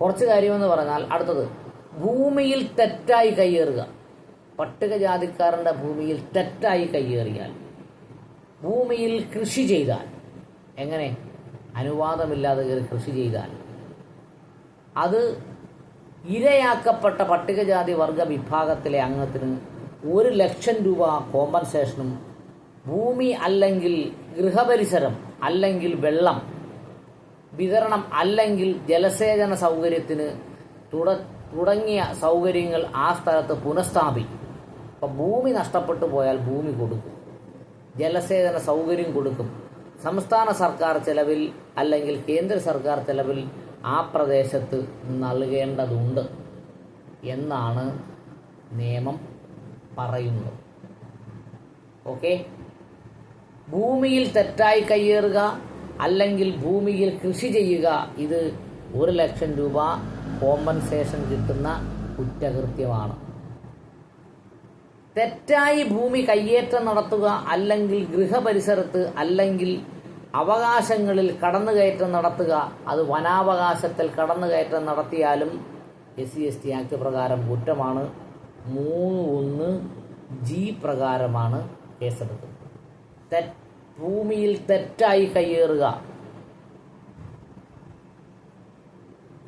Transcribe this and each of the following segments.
കുറച്ച് കാര്യമെന്ന് പറഞ്ഞാൽ അടുത്തത് ഭൂമിയിൽ തെറ്റായി കയ്യേറുക. പട്ടികജാതിക്കാരൻ്റെ ഭൂമിയിൽ തെറ്റായി കയ്യേറിയാൽ, ഭൂമിയിൽ കൃഷി ചെയ്താൽ, എങ്ങനെ അനുവാദമില്ലാതെ കയറി കൃഷി ചെയ്താൽ, അത് ഇരയാക്കപ്പെട്ട പട്ടികജാതി വർഗ വിഭാഗത്തിലെ അംഗത്തിന് 1,00,000 രൂപ കോമ്പൻസേഷനും ഭൂമി അല്ലെങ്കിൽ ഗൃഹപരിസരം അല്ലെങ്കിൽ വെള്ളം വിതരണം അല്ലെങ്കിൽ ജലസേചന സൗകര്യത്തിന് തുടങ്ങിയ സൗകര്യങ്ങൾ ആ സ്ഥലത്ത് പുനഃസ്ഥാപിക്കും. അപ്പം ഭൂമി നഷ്ടപ്പെട്ടു പോയാൽ ഭൂമി കൊടുക്കും, ജലസേചന സൗകര്യം കൊടുക്കും. സംസ്ഥാന സർക്കാർ ചെലവിൽ അല്ലെങ്കിൽ കേന്ദ്ര സർക്കാർ ചെലവിൽ ആ പ്രദേശത്ത് നൽകേണ്ടതുണ്ട് എന്നാണ് നിയമം പറയുന്നത്. ഓക്കെ, ഭൂമിയിൽ തെറ്റായി കയ്യേറുക അല്ലെങ്കിൽ ഭൂമിയിൽ കൃഷി ചെയ്യുക, ഇത് 1,00,000 രൂപ കോമ്പൻസേഷൻ കിട്ടുന്ന കുറ്റകൃത്യമാണ്. തെറ്റായി ഭൂമി കയ്യേറ്റം നടത്തുക അല്ലെങ്കിൽ ഗൃഹപരിസരത്ത് അല്ലെങ്കിൽ അവകാശങ്ങളിൽ കടന്നുകയറ്റം നടത്തുക, അത് വനാവകാശത്തിൽ കടന്നുകയറ്റം നടത്തിയാലും SC/ST ആക്ട് പ്രകാരം കുറ്റമാണ്. 3(1)G പ്രകാരമാണ് കേസെടുക്കുന്നത്. ഭൂമിയിൽ തെറ്റായി കയ്യേറുക,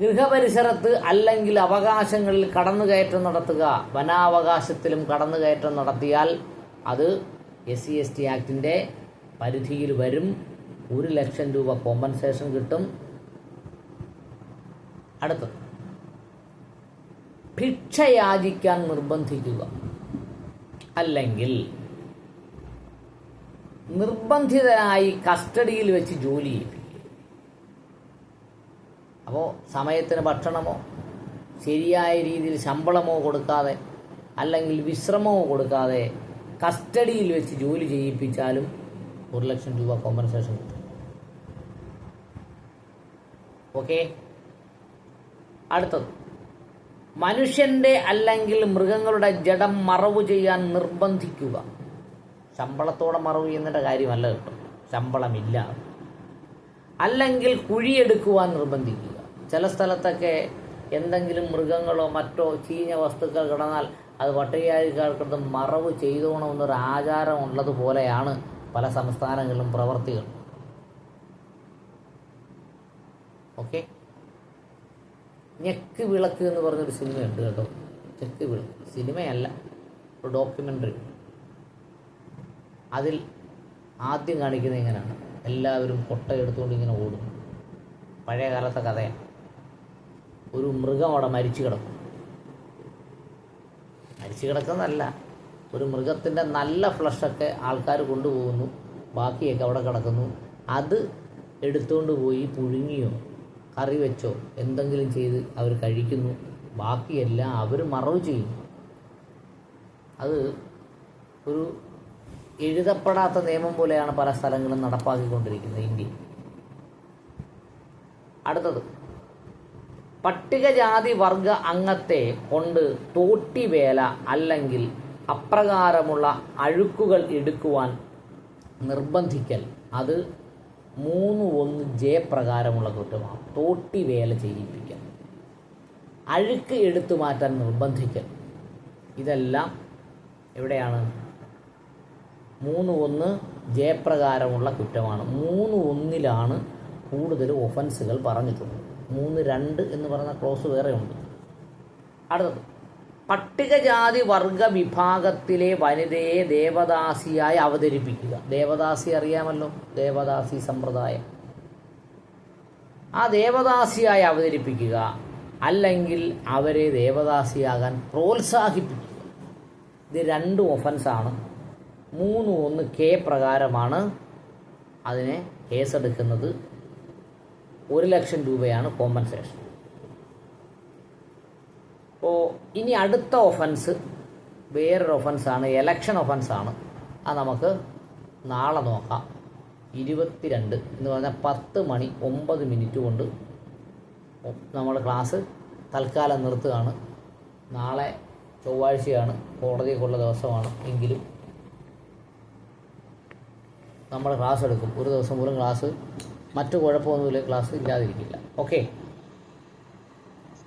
ഗൃഹപരിസരത്ത് അല്ലെങ്കിൽ അവകാശങ്ങളിൽ കടന്നുകയറ്റം നടത്തുക, വനാവകാശത്തിലും കടന്നുകയറ്റം നടത്തിയാൽ അത് SC/ST ആക്ടിൻ്റെ പരിധിയിൽ വരും. 1,00,000 രൂപ കോമ്പൻസേഷൻ കിട്ടും. അടുത്തത് ഭിക്ഷയാചിക്കാൻ നിർബന്ധിക്കുക അല്ലെങ്കിൽ നിർബന്ധിതനായി കസ്റ്റഡിയിൽ വെച്ച് ജോലി ചെയ്യിപ്പിക്കുക. അപ്പോൾ സമയത്തിന് ഭക്ഷണമോ ശരിയായ രീതിയിൽ ശമ്പളമോ കൊടുക്കാതെ അല്ലെങ്കിൽ വിശ്രമമോ കൊടുക്കാതെ കസ്റ്റഡിയിൽ വെച്ച് ജോലി ചെയ്യിപ്പിച്ചാലും 1,00,000 രൂപ കോമ്പൻസേഷൻ കിട്ടും. ഓക്കെ, അടുത്തത് മനുഷ്യൻ്റെ അല്ലെങ്കിൽ മൃഗങ്ങളുടെ ജഡം മറവ് ചെയ്യാൻ നിർബന്ധിക്കുക. ശമ്പളത്തോടെ മറവ് ചെയ്യുന്നതിൻ്റെ കാര്യമല്ല കേട്ടോ, ശമ്പളമില്ല. അല്ലെങ്കിൽ കുഴിയെടുക്കുവാൻ നിർബന്ധിക്കുക. ചില സ്ഥലത്തൊക്കെ എന്തെങ്കിലും മൃഗങ്ങളോ മറ്റോ ചീഞ്ഞ വസ്തുക്കൾ കിടന്നാൽ അത് പട്ടികജാതിക്കാർക്ക് മറവ് ചെയ്തോണമെന്നൊരു ആചാരം ഉള്ളതുപോലെയാണ് പല സംസ്ഥാനങ്ങളിലും പ്രവർത്തികൾ. ഓക്കെ, ഞെക്ക് വിളക്ക് എന്ന് പറഞ്ഞൊരു സിനിമയുണ്ട് കേട്ടോ. ഞെക്ക് വിളക്ക് സിനിമയല്ല, ഒരു ഡോക്യുമെൻ്ററി. അതിൽ ആദ്യം കാണിക്കുന്നത് ഇങ്ങനെയാണ്, എല്ലാവരും കൊട്ടയെടുത്തുകൊണ്ട് ഇങ്ങനെ ഓടും. പഴയ കാലത്തെ കഥയാണ്. ഒരു മൃഗം അവിടെ മരിച്ചു കിടക്കും. മരിച്ചു കിടക്കുന്നതല്ല, ഒരു മൃഗത്തിൻ്റെ നല്ല ഫ്ലഷൊക്കെ ആൾക്കാർ കൊണ്ടുപോകുന്നു, ബാക്കിയൊക്കെ അവിടെ കിടക്കുന്നു. അത് എടുത്തുകൊണ്ട് പോയി പുഴുങ്ങിയോ കറി വെച്ചോ എന്തെങ്കിലും ചെയ്ത് അവർ കഴിക്കുന്നു. ബാക്കിയെല്ലാം അവർ മറവ് ചെയ്യും. അത് ഒരു എഴുതപ്പെടാത്ത നിയമം പോലെയാണ് പല സ്ഥലങ്ങളും നടപ്പാക്കിക്കൊണ്ടിരിക്കുന്നത് ഇന്ത്യയിൽ. അടുത്തത് പട്ടികജാതി വർഗ അംഗത്തെ കൊണ്ട് തോട്ടിവേല അല്ലെങ്കിൽ അപ്രകാരമുള്ള അഴുക്കുകൾ എടുക്കുവാൻ നിർബന്ധിക്കൽ, അത് 3(1)J പ്രകാരമുള്ള കുറ്റമാണ്. തോട്ടിവേല ചെയ്യിപ്പിക്കൽ, അഴുക്ക് എടുത്തു മാറ്റാൻ നിർബന്ധിക്കൽ, ഇതെല്ലാം എവിടെയാണ്? 3(1)J പ്രകാരമുള്ള കുറ്റമാണ്. 3(1)ലാണ് കൂടുതൽ ഒഫൻസുകൾ പറഞ്ഞിട്ടുള്ളത്. 3(2) എന്ന് പറയുന്ന ക്ലോസ് വേറെ ഉണ്ട്. അടുത്തത് പട്ടികജാതി വർഗ വിഭാഗത്തിലെ വനിതയെ ദേവദാസിയായി അവതരിപ്പിക്കുക. ദേവദാസി അറിയാമല്ലോ, ദേവദാസി സമ്പ്രദായം. ആ ദേവദാസിയായി അവതരിപ്പിക്കുക അല്ലെങ്കിൽ അവരെ ദേവദാസിയാകാൻ പ്രോത്സാഹിപ്പിക്കുക. ഇത് 2 ഒഫൻസാണ്. 3(1)K പ്രകാരമാണ് അതിനെ കേസെടുക്കുന്നത്. 1,00,000 രൂപയാണ് കോമ്പൻസേഷൻ. അപ്പോൾ ഇനി അടുത്ത ഒഫൻസ് വേറൊരു ഒഫൻസാണ്, എലക്ഷൻ ഒഫൻസാണ്. അത് നമുക്ക് നാളെ നോക്കാം. 22 എന്ന് പറഞ്ഞാൽ 10 മണി 9 മിനിറ്റ് കൊണ്ട് നമ്മൾ ക്ലാസ് തൽക്കാലം നിർത്തുകയാണ്. നാളെ ചൊവ്വാഴ്ചയാണ്, കോടതിയൊക്കെയുള്ള ദിവസമാണ്. എങ്കിലും നമ്മൾ ക്ലാസ് എടുക്കും. ഒരു ദിവസം പോലും ക്ലാസ്, മറ്റു കുഴപ്പമൊന്നുമില്ല, ക്ലാസ് ഇല്ലാതിരിക്കില്ല. ഓക്കെ.